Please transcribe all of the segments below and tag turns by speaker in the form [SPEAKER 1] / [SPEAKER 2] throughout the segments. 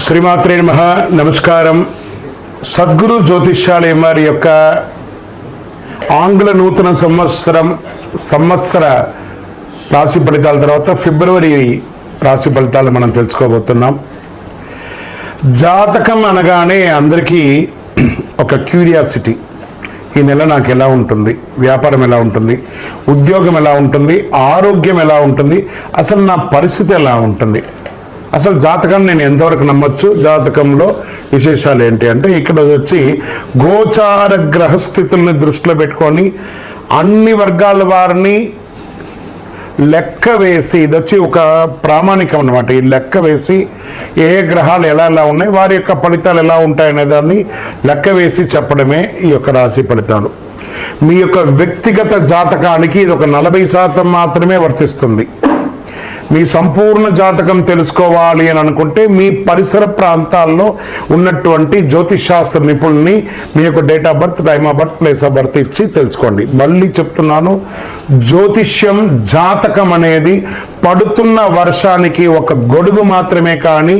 [SPEAKER 1] శ్రీమాత్రే నమః. నమస్కారం. సద్గురు జ్యోతిష్యాలయం వారి యొక్క ఆంగ్ల నూతన సంవత్సర రాశి ఫలితాల తర్వాత ఫిబ్రవరి రాశి ఫలితాలు మనం తెలుసుకోబోతున్నాం. జాతకం అనగానే అందరికీ ఒక క్యూరియాసిటీ, ఈ నెల నాకు ఎలా ఉంటుంది, వ్యాపారం ఎలా ఉంటుంది, ఉద్యోగం ఎలా ఉంటుంది, ఆరోగ్యం ఎలా ఉంటుంది, అసలు నా పరిస్థితి ఎలా ఉంటుంది, అసలు జాతకాన్ని నేను ఎంతవరకు నమ్మొచ్చు, జాతకంలో విశేషాలు ఏంటి అంటే ఇక్కడ వచ్చి గోచార గ్రహస్థితుల్ని దృష్టిలో పెట్టుకొని అన్ని వర్గాల వారిని లెక్క వేసి, ఇది వచ్చి ఒక ప్రామాణికం అన్నమాట. ఈ లెక్క వేసి ఏ గ్రహాలు ఎలా ఎలా ఉన్నాయి, వారి యొక్క ఫలితాలు ఎలా ఉంటాయనే దాన్ని లెక్క వేసి చెప్పడమే ఈ యొక్క రాశి ఫలితాలు. మీ యొక్క వ్యక్తిగత జాతకానికి ఇది ఒక 40% మాత్రమే వర్తిస్తుంది. మీ సంపూర్ణ జాతకం తెలుసుకోవాలి అని అనుకుంటే మీ పరిసర ప్రాంతాల్లో ఉన్నటువంటి జ్యోతిషాస్త్ర నిపుణుల్ని మీ యొక్క date of birth, time of birth, place of birth ఇచ్చి తెలుసుకోండి. మళ్ళీ చెప్తున్నాను, జ్యోతిష్యం, జాతకం అనేది పడుతున్న వర్షానికి ఒక గొడుగు మాత్రమే, కానీ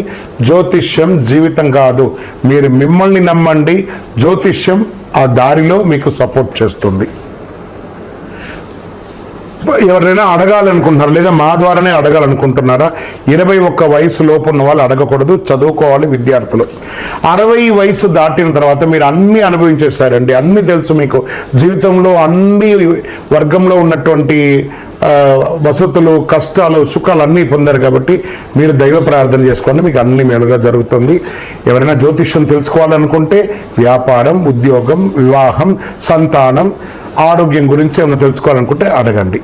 [SPEAKER 1] జ్యోతిష్యం జీవితం కాదు. మీరు మిమ్మల్ని నమ్మండి, జ్యోతిష్యం ఆ దారిలో మీకు సపోర్ట్ చేస్తుంది. ఎవరైనా అడగాలనుకుంటున్నారా, లేదా మా ద్వారానే అడగాలనుకుంటున్నారా? 21 వయసు లోపు ఉన్న వాళ్ళు అడగకూడదు, చదువుకోవాలి విద్యార్థులు. 60 వయసు దాటిన తర్వాత మీరు అన్నీ అనుభవించేశారండి, అన్నీ తెలుసు మీకు. జీవితంలో అన్ని వర్గంలో ఉన్నటువంటి వసతులు, కష్టాలు, సుఖాలు అన్నీ పొందారు కాబట్టి మీరు దైవ ప్రార్థన చేసుకోండి, మీకు అన్ని మేలుగా జరుగుతుంది. ఎవరైనా జ్యోతిష్యం తెలుసుకోవాలనుకుంటే వ్యాపారం, ఉద్యోగం, వివాహం, సంతానం, ఆరోగ్యం గురించి ఏమైనా తెలుసుకోవాలనుకుంటే అడగండి.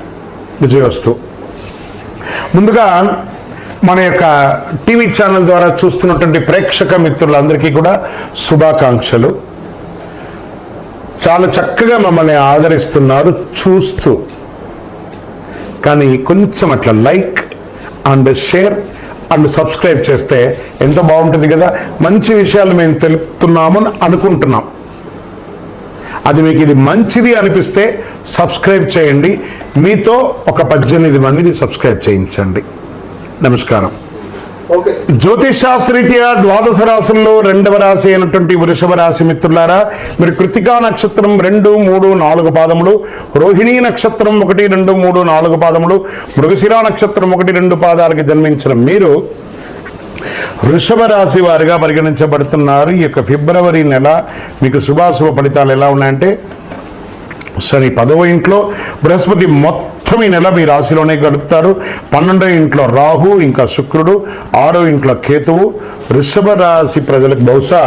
[SPEAKER 1] విజయవస్తు. ముందుగా మన యొక్క టీవీ ఛానల్ ద్వారా చూస్తున్నటువంటి ప్రేక్షక మిత్రులందరికీ కూడా శుభాకాంక్షలు. చాలా చక్కగా మమ్మల్ని ఆదరిస్తున్నారు చూస్తూ, కానీ కొంచెం అట్లా like and share and subscribe చేస్తే ఎంతో బాగుంటుంది కదా. మంచి విషయాలు మేము తెలుపుతున్నాము అనుకుంటున్నాం. అది మీకు ఇది మంచిది అనిపిస్తే సబ్స్క్రైబ్ చేయండి. మీతో ఒక 18 మందిని సబ్స్క్రైబ్ చేయించండి. నమస్కారం. జ్యోతిషాస్త్రరీత్యా ద్వాదశ రాశుల్లో 2వ రాశి అయినటువంటి వృషభ రాశి మిత్రులారా, మీరు కృతికా నక్షత్రం 2, 3, 4 పాదములు, రోహిణీ నక్షత్రం 1, 2, 3, 4 పాదములు, మృగశిర నక్షత్రం 1, 2 పాదాలకి జన్మించిన మీరు వృషభ రాశి వారిగా పరిగణించబడుతున్నారు. ఈ యొక్క ఫిబ్రవరి నెల మీకు శుభాశుభ ఫలితాలు ఎలా ఉన్నాయంటే, శని 10వ ఇంట్లో, బృహస్పతి మొత్తం ఈ నెల మీ రాశిలోనే గడుపుతారు. 12వ ఇంట్లో రాహు, ఇంకా శుక్రుడు, 6వ ఇంట్లో కేతువు. వృషభ రాశి ప్రజలకు బహుశా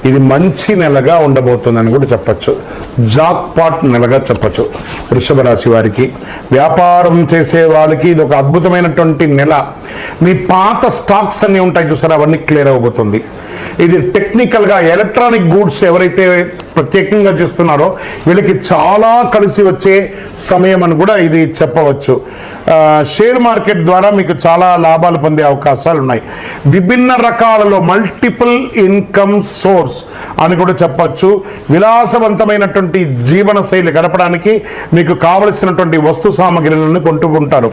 [SPEAKER 1] ఇది మంచి నెలగా ఉండబోతుందని కూడా చెప్పచ్చు, జాక్పాట్ నెలగా చెప్పచ్చు. వృషభ రాశి వారికి, వ్యాపారం చేసే వాళ్ళకి ఇది ఒక అద్భుతమైనటువంటి నెల. మీ పాత స్టాక్స్ అన్నీ ఉంటాయి చూసారా, అవన్నీ క్లియర్ అవబోతుంది. ఇది టెక్నికల్గా ఎలక్ట్రానిక్ గూడ్స్ ఎవరైతే ప్రత్యేకంగా చేస్తున్నారో వీళ్ళకి చాలా కలిసి వచ్చే సమయం అని కూడా ఇది చెప్పవచ్చు. షేర్ మార్కెట్ ద్వారా మీకు చాలా లాభాలు పొందే అవకాశాలు ఉన్నాయి. విభిన్న రకాలలో మల్టిపుల్ ఇన్కమ్ సోర్స్ అని కూడా చెప్పచ్చు. విలాసవంతమైనటువంటి జీవన శైలి గడపడానికి మీకు కావలసినటువంటి వస్తు సామగ్రిలను కొంటూ ఉంటారు.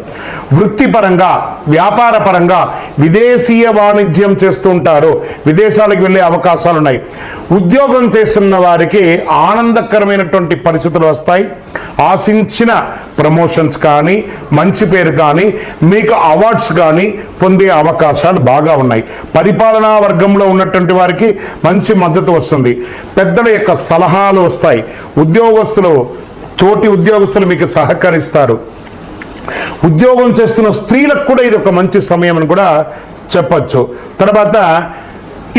[SPEAKER 1] వృత్తిపరంగా, వ్యాపార పరంగా విదేశీయ వాణిజ్యం చేస్తూ ఉంటారు, విదేశాలకు వెళ్ళే అవకాశాలు ఉన్నాయి. ఉద్యోగం చేస్తున్న వారికి ఆనందకరమైనటువంటి పరిస్థితులు వస్తాయి. ఆశించిన ప్రమోషన్స్ కానీ, మంచి పేరు కానీ, మీకు అవార్డ్స్ కానీ పొందే అవకాశాలు బాగా ఉన్నాయి. పరిపాలనా వర్గంలో ఉన్నటువంటి వారికి మంచి మద్దతు వస్తుంది. పెద్దల యొక్క సలహాలు వస్తాయి. తోటి ఉద్యోగస్తులు మీకు సహకరిస్తారు. ఉద్యోగం చేస్తున్న స్త్రీలకు కూడా ఇది ఒక మంచి సమయం అని కూడా చెప్పచ్చు. తర్వాత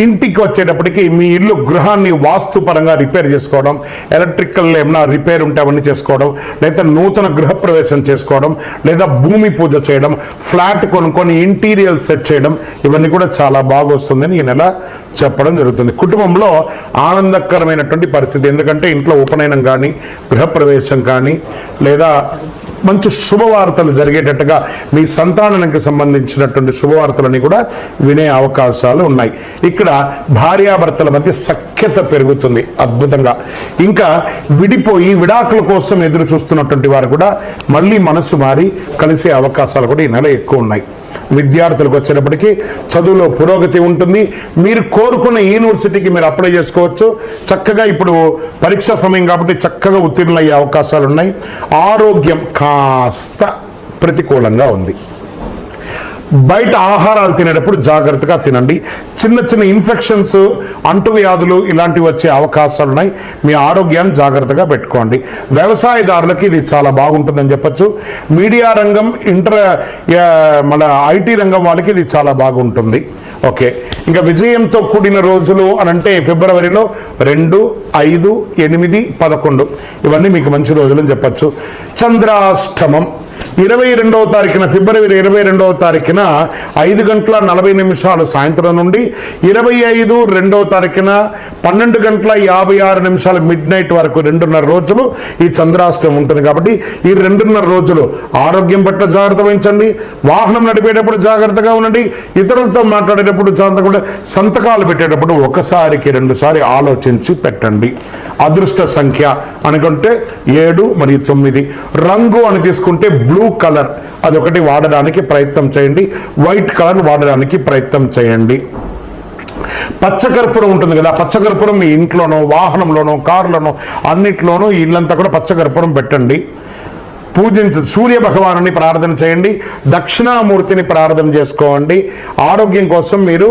[SPEAKER 1] ఇంటికి వచ్చేటప్పటికి మీ ఇల్లు, గృహాన్ని వాస్తుపరంగా రిపేర్ చేసుకోవడం, ఎలక్ట్రికల్ ఏమైనా రిపేర్ ఉంటే అవన్నీ చేసుకోవడం, లేదా నూతన గృహప్రవేశం చేసుకోవడం, లేదా భూమి పూజ చేయడం, ఫ్లాట్ కొనుక్కొని ఇంటీరియర్ సెట్ చేయడం, ఇవన్నీ కూడా చాలా బాగా వస్తుందని ఈ నెల చెప్పడం జరుగుతుంది. కుటుంబంలో ఆనందకరమైనటువంటి పరిస్థితి, ఎందుకంటే ఇంట్లో ఉపనయనం కానీ, గృహప్రవేశం కానీ, లేదా మంచి శుభవార్తలు జరిగేటట్టుగా మీ సంతానానికి సంబంధించినటువంటి శుభవార్తలని కూడా వినే అవకాశాలు ఉన్నాయి. ఇక్కడ భార్యాభర్తల మధ్య సఖ్యత పెరుగుతుంది అద్భుతంగా. ఇంకా విడిపోయి విడాకుల కోసం ఎదురు చూస్తున్నటువంటి వారు కూడా మళ్ళీ మనసు మారి కలిసే అవకాశాలు కూడా ఈ నెల ఎక్కువ ఉన్నాయి. విద్యార్థులకు వచ్చేటప్పటికి చదువులో పురోగతి ఉంటుంది. మీరు కోరుకున్న యూనివర్సిటీకి మీరు అప్లై చేసుకోవచ్చు. చక్కగా ఇప్పుడు పరీక్షా సమయం కాబట్టి చక్కగా ఉత్తీర్ణులయ్యే అవకాశాలు ఉన్నాయి. ఆరోగ్యం కాస్త ప్రతికూలంగా ఉంది. బయట ఆహారాలు తినేటప్పుడు జాగ్రత్తగా తినండి. చిన్న చిన్న ఇన్ఫెక్షన్స్, అంటువ్యాధులు ఇలాంటివి వచ్చే అవకాశాలు ఉన్నాయి. మీ ఆరోగ్యాన్ని జాగ్రత్తగా పెట్టుకోండి. వ్యవసాయదారులకి ఇది చాలా బాగుంటుందని చెప్పచ్చు. మీడియా రంగం, మన ఐటీ రంగం వాళ్ళకి ఇది చాలా బాగుంటుంది. ఓకే, ఇంకా విజయంతో కూడిన రోజులు అనంటే ఫిబ్రవరిలో 2, 5, 8, 11 ఇవన్నీ మీకు మంచి రోజులు అని చెప్పచ్చు. చంద్రాష్టమం 22వ తారీఖున, ఫిబ్రవరి 22వ తారీఖున 5:40 సాయంత్రం నుండి 25 2వ తారీఖున 12:56 మిడ్ నైట్ వరకు 2.5 రోజులు ఈ చంద్రాష్టమం ఉంటుంది. కాబట్టి ఈ 2.5 రోజులు ఆరోగ్యం పట్ల జాగ్రత్త వహించండి. వాహనం నడిపేటప్పుడు జాగ్రత్తగా ఉండండి. ఇతరులతో మాట్లాడేటప్పుడు జాగ్రత్తగా, సంతకాలు పెట్టేటప్పుడు 1 2 సార్లు ఆలోచించి పెట్టండి. అదృష్ట సంఖ్య అనుకుంటే 7 మరియు 9. రంగు అని తీసుకుంటే బ్లూ కలర్ అదొకటి వాడడానికి ప్రయత్నం చేయండి. వైట్ కలర్ వాడడానికి ప్రయత్నం చేయండి. పచ్చకర్పూరం ఉంటుంది కదా, పచ్చకర్పూరం మీ ఇంట్లోనో, వాహనంలోనో, కారులోనో అన్నిట్లోనూ ఇల్లంతా కూడా పచ్చకర్పూరం పెట్టండి. సూర్య భగవానుని ప్రార్థన చేయండి. దక్షిణామూర్తిని ప్రార్థన చేసుకోండి. ఆరోగ్యం కోసం మీరు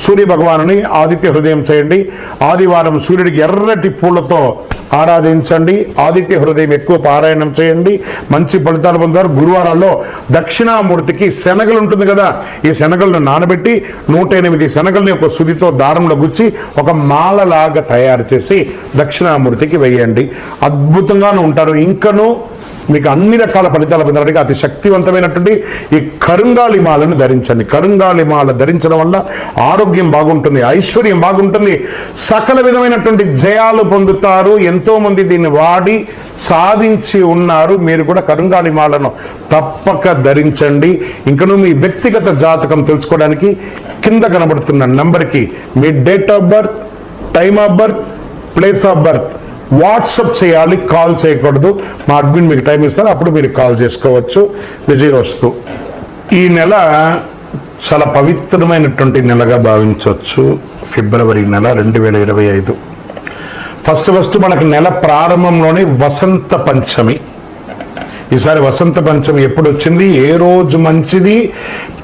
[SPEAKER 1] సూర్య భగవానుని ఆదిత్య హృదయం చేయండి. ఆదివారం సూర్యుడికి ఎర్రటి పూలతో ఆరాధించండి. ఆదిత్య హృదయం ఎక్కువ పారాయణం చేయండి. మంచి ఫలితాలు పొందుతారు. గురువారాల్లో దక్షిణామూర్తికి శనగలు ఉంటుంది కదా, ఈ శనగలను నానబెట్టి 108 శనగల్ని ఒక సుదితో దారంలో గుచ్చి ఒక మాలలాగా తయారు చేసి దక్షిణామూర్తికి వేయండి. అద్భుతంగానే ఉంటారు. ఇంకనూ మీకు అన్ని రకాల ఫలితాలు పొందడానికి అతి శక్తివంతమైనటువంటి ఈ కరుంగాళి మాలను ధరించండి. కరుంగాళి మాల ధరించడం వల్ల ఆరోగ్యం బాగుంటుంది, ఐశ్వర్యం బాగుంటుంది, సకల విధమైనటువంటి జయాలు పొందుతారు. ఎంతో మంది దీన్ని వాడి సాధించి ఉన్నారు. మీరు కూడా కరుంగాళి మాలను తప్పక ధరించండి. ఇంకనూ మీ వ్యక్తిగత జాతకం తెలుసుకోవడానికి కింద కనబడుతున్న నంబర్కి మీ date of birth, time of birth, place of birth WhatsApp చేయాలి, కాల్ చేయకూడదు. మా అడ్మిన్ మీకు టైం ఇస్తారు, అప్పుడు మీరు కాల్ చేసుకోవచ్చు. విజయవస్తు. ఈ నెల చాలా పవిత్రమైనటువంటి నెలగా భావించవచ్చు. ఫిబ్రవరి నెల 2025. ఫస్ట్ మనకు నెల ప్రారంభంలోనే వసంత పంచమి. ఈసారి వసంత పంచమి ఎప్పుడు వచ్చింది, ఏ రోజు మంచిది,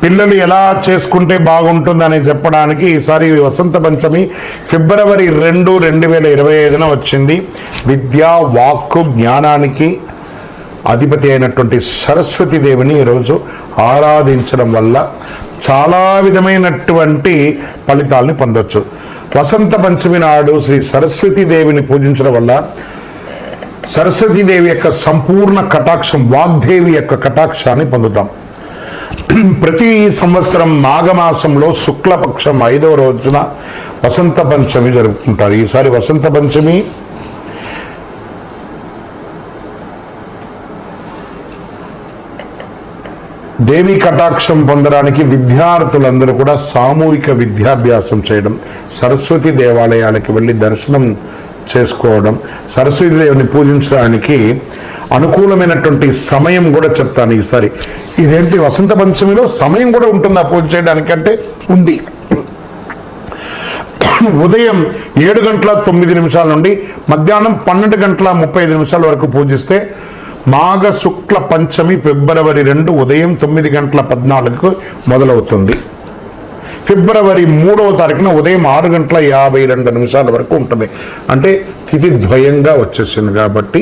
[SPEAKER 1] పిల్లలు ఎలా చేసుకుంటే బాగుంటుంది అని చెప్పడానికి ఈసారి వసంత పంచమి ఫిబ్రవరి 2, 2025 వచ్చింది. విద్యా, వాక్కు, జ్ఞానానికి అధిపతి అయినటువంటి సరస్వతి దేవిని ఈరోజు ఆరాధించడం వల్ల చాలా విధమైనటువంటి ఫలితాలని పొందొచ్చు. వసంత పంచమి నాడు శ్రీ సరస్వతి దేవిని పూజించడం వల్ల సరస్వతీదేవి యొక్క సంపూర్ణ కటాక్షం, వాగ్దేవి యొక్క కటాక్షాన్ని పొందుతాం. ప్రతి సంవత్సరం మాఘమాసంలో శుక్లపక్షం 5వ రోజున వసంత పంచమి జరుపుకుంటారు. ఈసారి వసంత పంచమి దేవి కటాక్షం పొందడానికి విద్యార్థులందరూ కూడా సామూహిక విద్యాభ్యాసం చేయడం, సరస్వతి దేవాలయాలకు వెళ్ళి దర్శనం చేసుకోవడం, సరస్వతీదేవిని పూజించడానికి అనుకూలమైనటువంటి సమయం కూడా చెప్తాను ఈసారి. ఇదేంటి, వసంత పంచమిలో సమయం కూడా ఉంటుందా పూజ చేయడానికి అంటే ఉంది. ఉదయం 7:09 నుండి మధ్యాహ్నం 12:35 వరకు పూజిస్తే మాఘ శుక్ల పంచమి ఫిబ్రవరి 2 ఉదయం 9:14 మొదలవుతుంది. ఫిబ్రవరి 3వ తారీఖున ఉదయం 6:52 వరకు ఉంటుంది. అంటే తిథి ద్వయంగా వచ్చేసింది కాబట్టి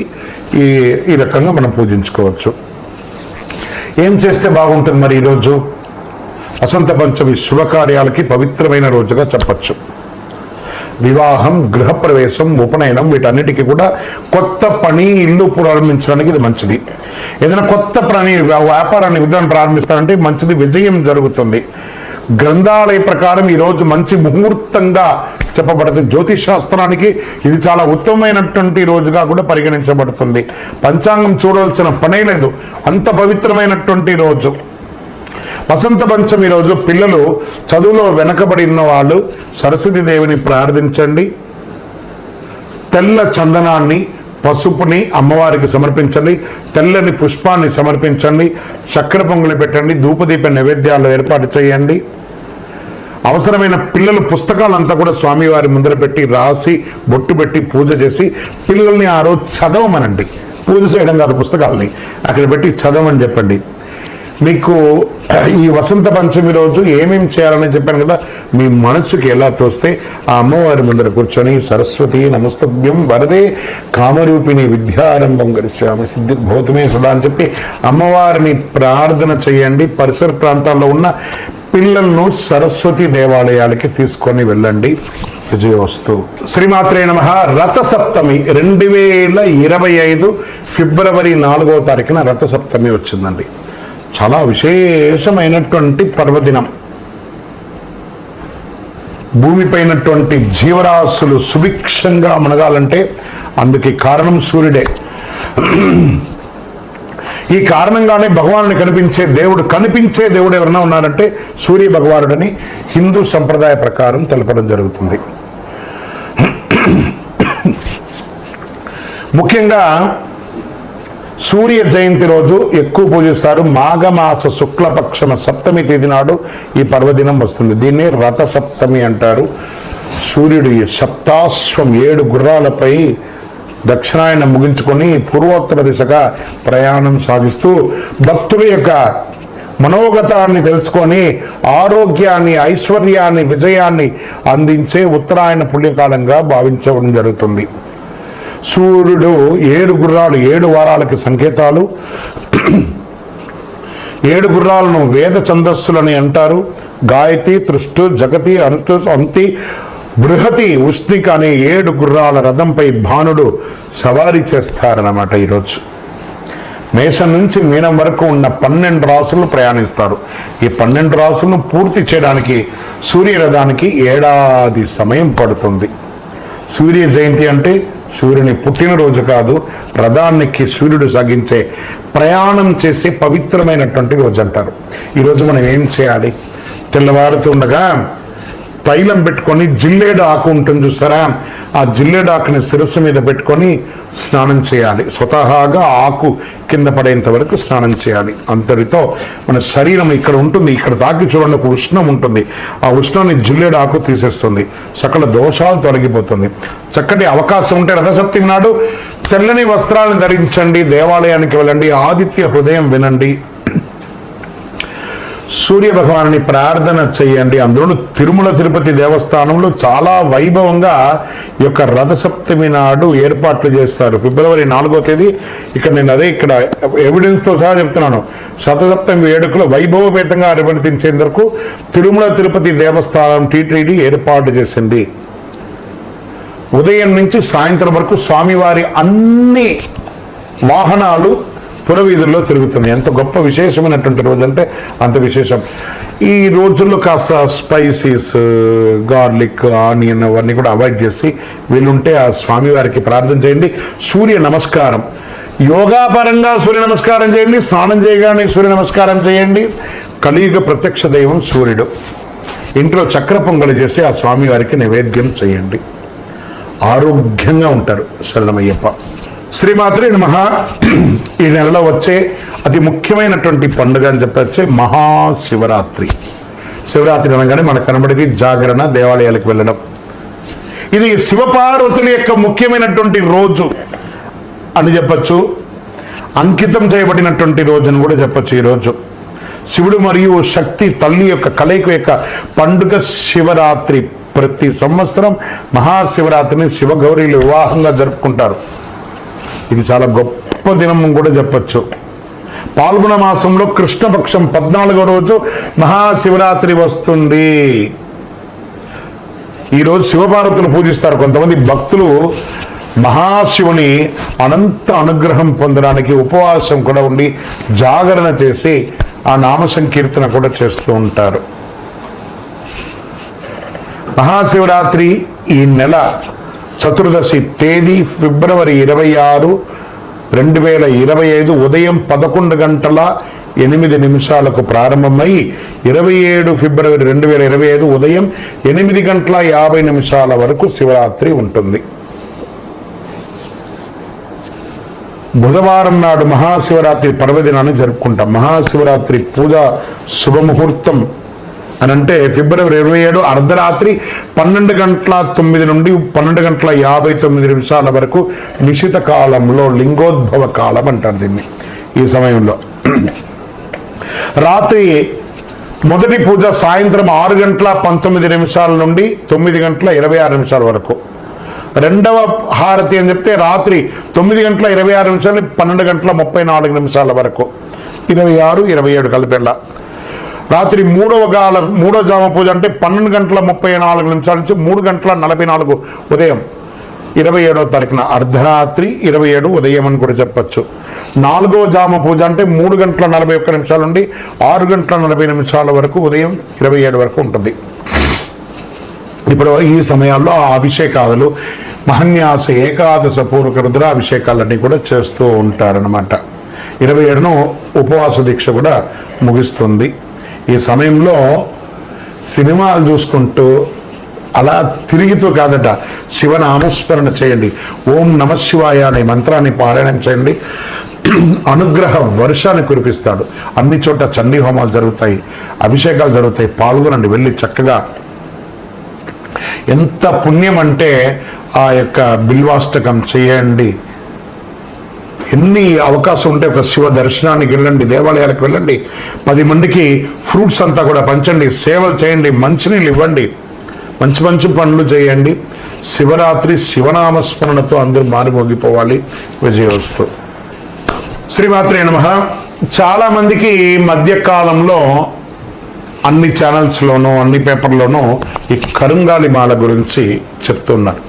[SPEAKER 1] ఈ రకంగా మనం పూజించుకోవచ్చు. ఏం చేస్తే బాగుంటుంది మరి ఈరోజు? వసంత పంచమి శుభకార్యాలకి పవిత్రమైన రోజుగా చెప్పచ్చు. వివాహం, గృహప్రవేశం, ఉపనయనం వీటన్నిటికీ కూడా కొత్త పని, ఇల్లు ప్రారంభించడానికి ఇది మంచిది. ఏదైనా కొత్త పని, వ్యాపారాన్ని విధానం ప్రారంభిస్తారంటే మంచిది, విజయం జరుగుతుంది. గ్రంథాలయ ప్రకారం ఈరోజు మంచి ముహూర్తంగా చెప్పబడుతుంది. జ్యోతిష్ శాస్త్రానికి ఇది చాలా ఉత్తమమైనటువంటి రోజుగా కూడా పరిగణించబడుతుంది. పంచాంగం చూడాల్సిన పనే లేదు, అంత పవిత్రమైనటువంటి రోజు. వసంత పంచమి రోజు పిల్లలు చదువులో వెనకబడి ఉన్న వాళ్ళు సరస్వతీ దేవిని ప్రార్థించండి. తెల్ల చందనాన్ని పసుపుని అమ్మవారికి సమర్పించండి, తెల్లని పుష్పాన్ని సమర్పించండి, చక్కెర పొంగులు పెట్టండి, ధూపదీప నైవేద్యాలు ఏర్పాటు చేయండి. అవసరమైన పిల్లల పుస్తకాలంతా కూడా స్వామివారి ముందర పెట్టి రాసి బొట్టు పెట్టి పూజ చేసి పిల్లల్ని ఆ రోజు చదవమనండి. పూజ చేయడం కాదు, పుస్తకాలని అక్కడ పెట్టి చదవమని చెప్పండి. మీకు ఈ వసంత పంచమి రోజు ఏమేమి చేయాలని చెప్పాను కదా, మీ మనసుకి ఎలా తోస్తే ఆ అమ్మవారి ముందర కూర్చొని సరస్వతి నమస్తభ్యం వరదే కామరూపిణి విద్యారంభం గరిష్యామి సిద్ధిర్భూతమే సదా అని చెప్పి అమ్మవారిని ప్రార్థన చేయండి. పరిసర ప్రాంతాల్లో ఉన్న పిల్లలను సరస్వతి దేవాలయాలకి తీసుకొని వెళ్ళండి. విజయోస్తు. శ్రీమాత్రే నమః. రథసప్తమి 2025 ఫిబ్రవరి 4వ తారీఖున రథసప్తమి వచ్చిందండి. చాలా విశేషమైనటువంటి పర్వదినం. భూమిపైనటువంటి జీవరాశులు సుభిక్షంగా మునగాలంటే అందుకు కారణం సూర్యుడే. ఈ కారణంగానే భగవానుని కనిపించే దేవుడు ఎవరైనా ఉన్నారంటే సూర్య భగవానుడని హిందూ సంప్రదాయ ప్రకారం తెలపడం జరుగుతుంది. ముఖ్యంగా సూర్య జయంతి రోజు ఎక్కువ పూజిస్తారు. మాఘమాస శుక్లపక్షమ సప్తమి తేదీ నాడు ఈ పర్వదినం వస్తుంది. దీన్ని రథ సప్తమి అంటారు. సూర్యుడు సప్తాశ్వం 7 గుర్రాలపై దక్షిణాయనం ముగించుకొని పూర్వోత్తర దిశగా ప్రయాణం సాగిస్తూ భక్తుల యొక్క మనోగతాన్ని తెలుసుకొని ఆరోగ్యాన్ని, ఐశ్వర్యాన్ని, విజయాన్ని అందించే ఉత్తరాయణ పుణ్యకాలంగా భావించడం జరుగుతుంది. సూర్యుడు 7 గుర్రాలు 7 వారాలకి సంకేతాలు. 7 గుర్రాలను వేద ఛందస్సులని అంటారు. గాయతి, తృష్టు, జగతి, అనుష్టు, అంతి, బృహతి, ఉష్ణిక అనే 7 గుర్రాల రథంపై భానుడు సవారీ చేస్తారన్నమాట. ఈరోజు మేషం నుంచి మీనం వరకు ఉన్న 12 రాసులు ప్రయాణిస్తారు. ఈ 12 రాసులను పూర్తి చేయడానికి సూర్యరథానికి ఏడాది సమయం పడుతుంది. సూర్య జయంతి అంటే సూర్యుని పుట్టినరోజు కాదు, రథానికి సూర్యుడు సాగించే ప్రయాణం చేసే పవిత్రమైనటువంటి రోజు అంటారు. ఈరోజు మనం ఏం చేయాలి? తెల్లవారుతుండగా తైలం పెట్టుకొని జిల్లేడు ఆకు ఉంటుంది చూస్తారా, ఆ జిల్లేడు ఆకుని శిరస్సు మీద పెట్టుకొని స్నానం చేయాలి. స్వతహాగా ఆకు కింద పడేంత వరకు స్నానం చేయాలి. అంతటితో మన శరీరం ఇక్కడ ఉంటుంది. ఇక్కడ తాకి చూడండి, ఒక ఉష్ణం ఉంటుంది. ఆ ఉష్ణాన్ని జిల్లేడు ఆకు తీసేస్తుంది. సకల దోషాలు తొలగిపోతుంది. చక్కటి అవకాశం ఉంటే రథసప్తమి నాడు తెల్లని వస్త్రాలను ధరించండి, దేవాలయానికి వెళ్ళండి, ఆదిత్య హృదయం వినండి, సూర్య భగవానుని ప్రార్థన చేయండి. అందులో తిరుమల తిరుపతి దేవస్థానంలో చాలా వైభవంగా ఈ యొక్క రథసప్తమి నాడు ఏర్పాట్లు చేస్తారు. ఫిబ్రవరి 4వ తేదీ. నేను ఇక్కడ ఎవిడెన్స్తో సహా చెప్తున్నాను. రథసప్తమి వేడుకలు వైభవపేతంగా నిర్వర్తించేందుకు తిరుమల తిరుపతి దేవస్థానం టీటీడీ ఏర్పాటు చేసింది. ఉదయం నుంచి సాయంత్రం వరకు స్వామివారి అన్ని వాహనాలు పురవీధుల్లో తిరుగుతుంది. ఎంత గొప్ప విశేషమైనటువంటి రోజు అంటే అంత విశేషం. ఈ రోజుల్లో కాస్త స్పైసీస్, గార్లిక్, ఆనియన్ అవన్నీ కూడా అవాయిడ్ చేసి వీళ్ళుంటే ఆ స్వామివారికి ప్రార్థన చేయండి. సూర్య నమస్కారం యోగాపరంగా సూర్య నమస్కారం చేయండి. స్నానం చేయగానే సూర్య నమస్కారం చేయండి. కలియుగ ప్రత్యక్ష దైవం సూర్యుడు. ఇంట్లో చక్కెర పొంగలి చేసి ఆ స్వామివారికి నైవేద్యం చేయండి. ఆరోగ్యంగా ఉంటారు. శరణమయ్యప్ప. శ్రీమాత్రే నమః. ఈ నెలలో వచ్చే అతి ముఖ్యమైనటువంటి పండుగ అని చెప్పొచ్చే మహాశివరాత్రి. శివరాత్రి అనగానే మనకు కనబడేది జాగరణ, దేవాలయాలకు వెళ్ళడం. ఇది శివపార్వతుల యొక్క ముఖ్యమైనటువంటి రోజు అని చెప్పచ్చు. అంకితం చేయబడినటువంటి రోజు అని కూడా చెప్పచ్చు. ఈరోజు శివుడు మరియు శక్తి తల్లి యొక్క కలయిక యొక్క పండుగ శివరాత్రి. ప్రతి సంవత్సరం మహాశివరాత్రిని శివగౌరీలు వివాహంగా జరుపుకుంటారు. ఇది చాలా గొప్ప దినం కూడా చెప్పచ్చు. పాల్గొన మాసంలో కృష్ణపక్షం 14వ రోజు మహాశివరాత్రి వస్తుంది. ఈరోజు శివపార్వతులు పూజిస్తారు. కొంతమంది భక్తులు మహాశివుని అనంత అనుగ్రహం పొందడానికి ఉపవాసం కూడా ఉండి జాగరణ చేసి ఆ నామ సంకీర్తన కూడా చేస్తూ ఉంటారు. మహాశివరాత్రి ఈ నెల చతుర్దశి తేదీ ఫిబ్రవరి 26, 2025 ఉదయం 11:08 ప్రారంభమై 27 ఫిబ్రవరి 2025 ఉదయం 8:50 వరకు శివరాత్రి ఉంటుంది. బుధవారం నాడు మహాశివరాత్రి పర్వదినాన్ని జరుపుకుంటాం. మహాశివరాత్రి పూజ శుభముహూర్తం అని అంటే ఫిబ్రవరి 27 అర్ధరాత్రి 12:09 నుండి 12:59 వరకు నిశిత కాలంలో, లింగోద్భవ కాలం అంటారు దీన్ని. ఈ సమయంలో రాత్రి మొదటి పూజ సాయంత్రం 6:19 నుండి 9:26 వరకు. రెండవ హారతి అని చెప్తే రాత్రి 9:26 12:34 వరకు, 26, 27 కలిపెళ్ళ. రాత్రి మూడో జామ పూజ అంటే 12:34 నుంచి 3:44 ఉదయం 27వ తారీఖున అర్ధరాత్రి 27 ఉదయం అని కూడా చెప్పచ్చు. 4వ జామ పూజ అంటే 3:41 నుండి 6:40 వరకు ఉదయం 27 వరకు ఉంటుంది. ఇప్పుడు ఈ సమయాల్లో ఆ అభిషేకాలు, మహన్యాస ఏకాదశ పూర్వక రుద్రాభిషేకాలన్నీ కూడా చేస్తూ ఉంటారనమాట. 27ను ఉపవాస దీక్ష కూడా ముగిస్తుంది. ఈ సమయంలో సినిమాలు చూసుకుంటూ అలా తిరుగుతూ కాదట, శివనామస్మరణ చేయండి. ఓం నమశివాయ అనే మంత్రాన్ని పారాయణం చేయండి. అనుగ్రహ వర్షాన్ని కురిపిస్తాడు. అన్ని చోట చండీ హోమాలు జరుగుతాయి, అభిషేకాలు జరుగుతాయి. పాల్గొనండి, వెళ్ళి చక్కగా. ఎంత పుణ్యం అంటే ఆ యొక్క బిల్వాష్టకం చేయండి. ఎన్ని అవకాశం ఉంటే ఒక శివ దర్శనానికి వెళ్ళండి, దేవాలయాలకు వెళ్ళండి, 10 మందికి ఫ్రూట్స్ అంతా కూడా పంచండి, సేవలు చేయండి, మంచినీళ్ళు ఇవ్వండి, మంచి మంచి పనులు చేయండి. శివరాత్రి శివనామస్మరణతో అందరూ మారిమోగిపోవాలి. విజయోస్తు. శ్రీమాత్రే నమః. చాలా మందికి మధ్యకాలంలో అన్ని ఛానల్స్లోనూ అన్ని పేపర్లోనూ ఈ కరుంగాలి మాల గురించి చెప్తున్నారు.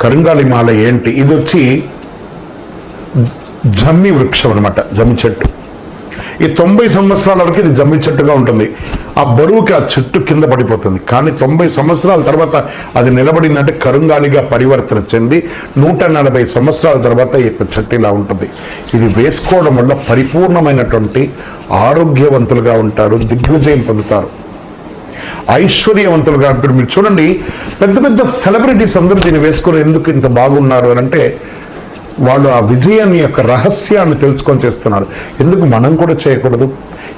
[SPEAKER 1] కరుంగాలి మాల ఏంటి? ఇది వచ్చి జమ్మి వృక్షం అనమాట, జమ్మి చెట్టు. ఈ 90 సంవత్సరాల వరకు ఇది జమ్మి చెట్టుగా ఉంటుంది. ఆ బరువుకి ఆ చెట్టు కింద పడిపోతుంది. కానీ 90 సంవత్సరాల తర్వాత అది నిలబడిందంటే కరుంగాలిగా పరివర్తన చెంది 140 సంవత్సరాల తర్వాత ఈ యొక్క చెట్టు ఇలా ఉంటుంది. ఇది వేసుకోవడం వల్ల పరిపూర్ణమైనటువంటి ఆరోగ్యవంతులుగా ఉంటారు, దిగ్విజయం పొందుతారు, ఐశ్వర్యవంతులుగా ఉంటారు. మీరు చూడండి, పెద్ద పెద్ద సెలబ్రిటీస్ అందరూ దీన్ని వేసుకొని ఎందుకు ఇంత బాగున్నారు అని అంటే వాళ్ళు ఆ విజయాన్ని యొక్క రహస్యాన్ని తెలుసుకొని చేస్తున్నారు. ఎందుకు మనం కూడా చేయకూడదు?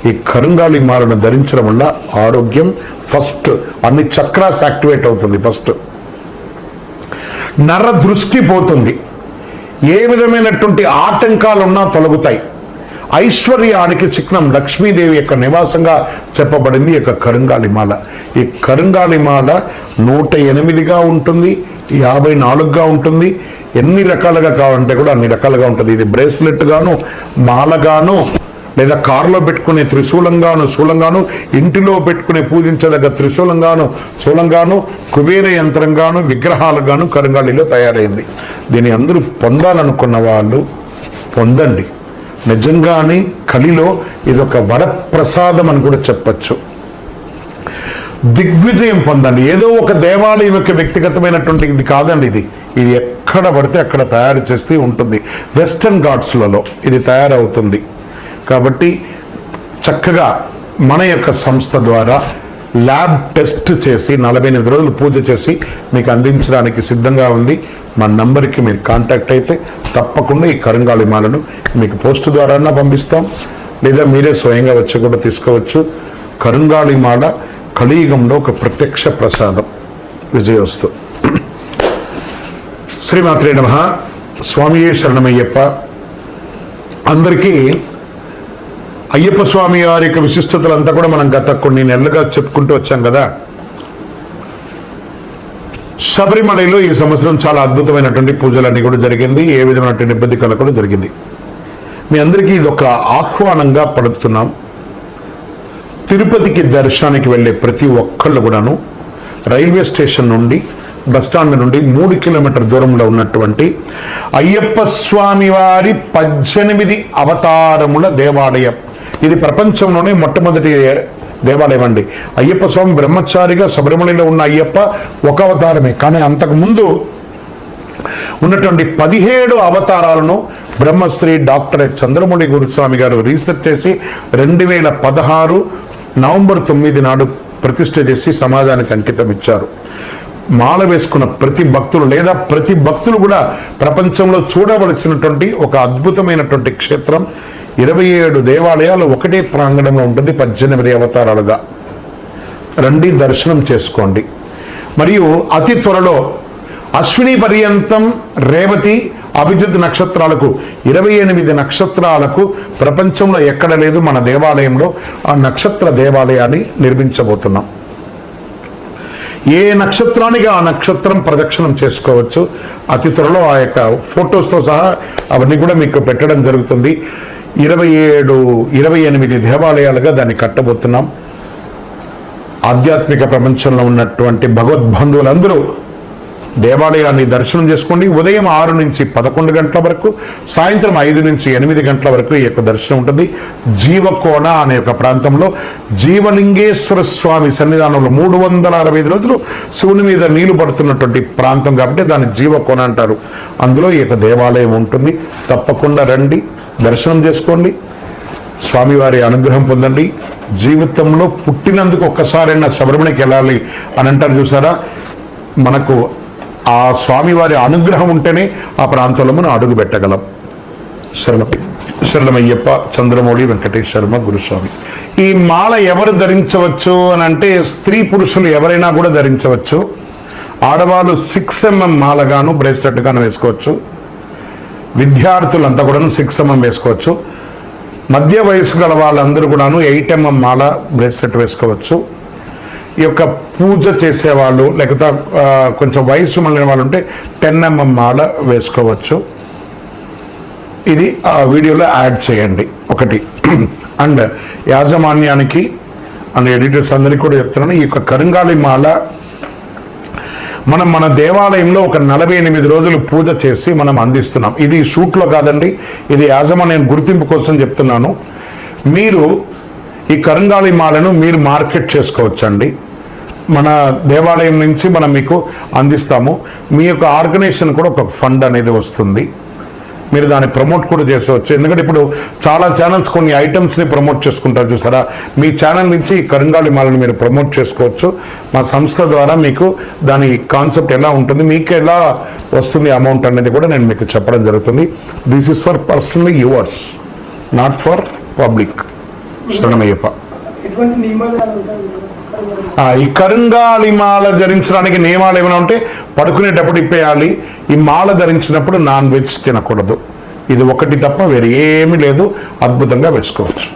[SPEAKER 1] ఈ కరుంగాలి మాలను ధరించడం వల్ల ఆరోగ్యం ఫస్ట్, అన్ని చక్రాస్ యాక్టివేట్ అవుతుంది. ఫస్ట్ నర దృష్టి పోతుంది, ఏ విధమైనటువంటి ఆటంకాలున్నా తొలగుతాయి. ఐశ్వర్యానికి చిహ్నం లక్ష్మీదేవి యొక్క నివాసంగా చెప్పబడింది యొక్క కరుంగాలి మాల. ఈ కరుంగాలి మాల 108గా ఉంటుంది, 54గా ఉంటుంది. ఎన్ని రకాలుగా కావాలంటే కూడా అన్ని రకాలుగా ఉంటుంది. ఇది బ్రేస్లెట్ గాను, మాలగాను, లేదా కారులో పెట్టుకునే త్రిశూలంగాను, శూలంగాను, ఇంటిలో పెట్టుకునే పూజించదగ్గ త్రిశూలంగాను, శూలంగాను, కుబేర యంత్రంగాను, విగ్రహాలుగాను కరుంగాలిలో తయారైంది. దీన్ని అందరూ పొందాలనుకున్న వాళ్ళు పొందండి. నిజంగానే కలిలో ఇదొక వరప్రసాదం అని కూడా చెప్పచ్చు. దిగ్విజయం పొందండి. ఏదో ఒక దేవాలయం యొక్క వ్యక్తిగతమైనటువంటి ఇది కాదండి. ఇది ఎక్కడ పడితే అక్కడ తయారు చేస్తూ ఉంటుంది. వెస్టర్న్ ఘాట్స్లలో ఇది తయారవుతుంది. కాబట్టి చక్కగా మన యొక్క సంస్థ ద్వారా ల్యాబ్ టెస్ట్ చేసి 48 రోజులు పూజ చేసి మీకు అందించడానికి సిద్ధంగా ఉంది. మా నంబర్కి మీరు కాంటాక్ట్ అయితే తప్పకుండా ఈ కరుంగాలి మాలను మీకు పోస్ట్ ద్వారా పంపిస్తాం, లేదా మీరే స్వయంగా వచ్చి కూడా తీసుకోవచ్చు. కరుంగాలి మాల కలియుగంలో ఒక ప్రత్యక్ష ప్రసాదం. విజయోస్తు. శ్రీమాత్రే నమః. స్వామియే శరణమయ్యప్ప. అందరికీ అయ్యప్ప స్వామి వారి యొక్క విశిష్టతలంతా కూడా మనం గత కొన్ని నెలలుగా చెప్పుకుంటూ వచ్చాం కదా. శబరిమలలో ఈ సంవత్సరం చాలా అద్భుతమైనటువంటి పూజలన్నీ కూడా జరిగింది. ఏ విధమైనటువంటి ఇబ్బంది కలగకుండా జరిగింది. మీ అందరికీ ఇది ఒక ఆహ్వానంగా పడుతున్నాం. తిరుపతికి దర్శనానికి వెళ్ళే ప్రతి ఒక్కళ్ళు కూడాను రైల్వే స్టేషన్ నుండి, బస్టాండ్ నుండి 3 కిలోమీటర్ దూరంలో ఉన్నటువంటి అయ్యప్ప స్వామి వారి 18 అవతారముల దేవాలయం. ఇది ప్రపంచంలోనే మొట్టమొదటి దేవాలయం అండి. అయ్యప్ప స్వామి బ్రహ్మచారిగా శబరిమలలో ఉన్న అయ్యప్ప ఒక అవతారమే. కానీ అంతకుముందు ఉన్నటువంటి 17 అవతారాలను బ్రహ్మశ్రీ డాక్టర్ చంద్రమౌళి గురుస్వామి గారు రీసెర్చ్ చేసి 2016 నవంబర్ 9 నాడు ప్రతిష్ఠ చేసి సమాజానికి అంకితం ఇచ్చారు. మాల వేసుకున్న ప్రతి భక్తులు లేదా ప్రతి భక్తులు కూడా ప్రపంచంలో చూడవలసినటువంటి ఒక అద్భుతమైనటువంటి క్షేత్రం. 27 దేవాలయాలు ఒకటే ప్రాంగణంలో ఉంటుంది, 18 అవతారాలుగా. రండి, దర్శనం చేసుకోండి. మరియు అతి త్వరలో అశ్విని పర్యంతం, రేవతి, అభిజిత్ నక్షత్రాలకు 28 నక్షత్రాలకు ప్రపంచంలో ఎక్కడ లేదు, మన దేవాలయంలో ఆ నక్షత్ర దేవాలయాన్ని నిర్మించబోతున్నాం. ఏ నక్షత్రానికి ఆ నక్షత్రం ప్రదక్షిణం చేసుకోవచ్చు. అతి త్వరలో ఆ యొక్క ఫొటోస్తో సహా అవన్నీ కూడా మీకు పెట్టడం జరుగుతుంది. 28 దేవాలయాలుగా దాన్ని కట్టబోతున్నాం. ఆధ్యాత్మిక ప్రపంచంలో ఉన్నటువంటి భగవద్బంధువులందరూ దేవాలయాన్ని దర్శనం చేసుకోండి. ఉదయం 6 నుంచి 11 గంటల వరకు, సాయంత్రం 5 నుంచి 8 గంటల వరకు ఈ యొక్క దర్శనం ఉంటుంది. జీవకోణ అనే ఒక ప్రాంతంలో జీవలింగేశ్వర స్వామి సన్నిధానంలో 365 రోజులు శివుని మీద నీళ్లు పడుతున్నటువంటి ప్రాంతం కాబట్టి దాన్ని జీవకోణ అంటారు. అందులో ఈ యొక్క దేవాలయం ఉంటుంది. తప్పకుండా రండి, దర్శనం చేసుకోండి, స్వామివారి అనుగ్రహం పొందండి. జీవితంలో పుట్టినందుకు ఒక్కసారైనా శబరిమలకి వెళ్ళాలి అని అంటారు చూసారా, మనకు ఆ స్వామివారి అనుగ్రహం ఉంటేనే ఆ ప్రాంతంలో మనం అడుగు పెట్టగలం. శరణమయ్యప్ప. చంద్రమౌళి వెంకటేశ్వరమ గురుస్వామి. ఈ మాల ఎవరు ధరించవచ్చు అని అంటే స్త్రీ పురుషులు ఎవరైనా కూడా ధరించవచ్చు. ఆడవాళ్ళు 6 mm మాలగాను బ్రేస్లెట్ గాను వేసుకోవచ్చు. విద్యార్థులంతా కూడా 6 mm వేసుకోవచ్చు. మధ్య వయసు గల వాళ్ళందరూ కూడాను 8 mm మాల బ్రేస్లెట్ వేసుకోవచ్చు. ఈ యొక్క పూజ చేసేవాళ్ళు లేకపోతే కొంచెం వయసు మళ్ళిన వాళ్ళు ఉంటే 10 mm మాల వేసుకోవచ్చు. ఇది ఆ వీడియోలో యాడ్ చేయండి ఒకటి. అండ్ యాజమాన్యానికి అండ్ ఎడిటర్స్ అందరికీ కూడా చెప్తున్నాను, ఈ యొక్క కరుంగాళి మాల మన దేవాలయంలో ఒక 48 రోజులు పూజ చేసి మనం అందిస్తున్నాం. ఇది షూట్లో కాదండి, ఇది యాజమాన్యం గుర్తింపు కోసం చెప్తున్నాను. మీరు ఈ కరుంగాళి మాలను మీరు మార్కెట్ చేసుకోవచ్చండి. మన దేవాలయం నుంచి మనం మీకు అందిస్తాము. మీ యొక్క ఆర్గనైజేషన్ కూడా ఒక ఫండ్ అనేది వస్తుంది. మీరు దాన్ని ప్రమోట్ కూడా చేసేవచ్చు. ఎందుకంటే ఇప్పుడు చాలా ఛానల్స్ కొన్ని ఐటమ్స్ని ప్రమోట్ చేసుకుంటారు చూసారా, మీ ఛానల్ నుంచి ఈ కరుంగాళి మాలను మీరు ప్రమోట్ చేసుకోవచ్చు. మా సంస్థ ద్వారా మీకు దాని కాన్సెప్ట్ ఎలా ఉంటుంది, మీకు ఎలా వస్తుంది అమౌంట్ అనేది కూడా నేను మీకు చెప్పడం జరుగుతుంది. This is for personally yours, not for public. శరణమయ్యప్ప. ఈ కరుంగాళి మాల ధరించడానికి నియమాలు ఏమైనా ఉంటే పడుకునేటప్పుడు ఇప్పేయాలి. ఈ మాల ధరించినప్పుడు నాన్ వెజ్ తినకూడదు. ఇది ఒకటి తప్ప వేరే ఏమీ లేదు. అద్భుతంగా వేసుకోవచ్చు.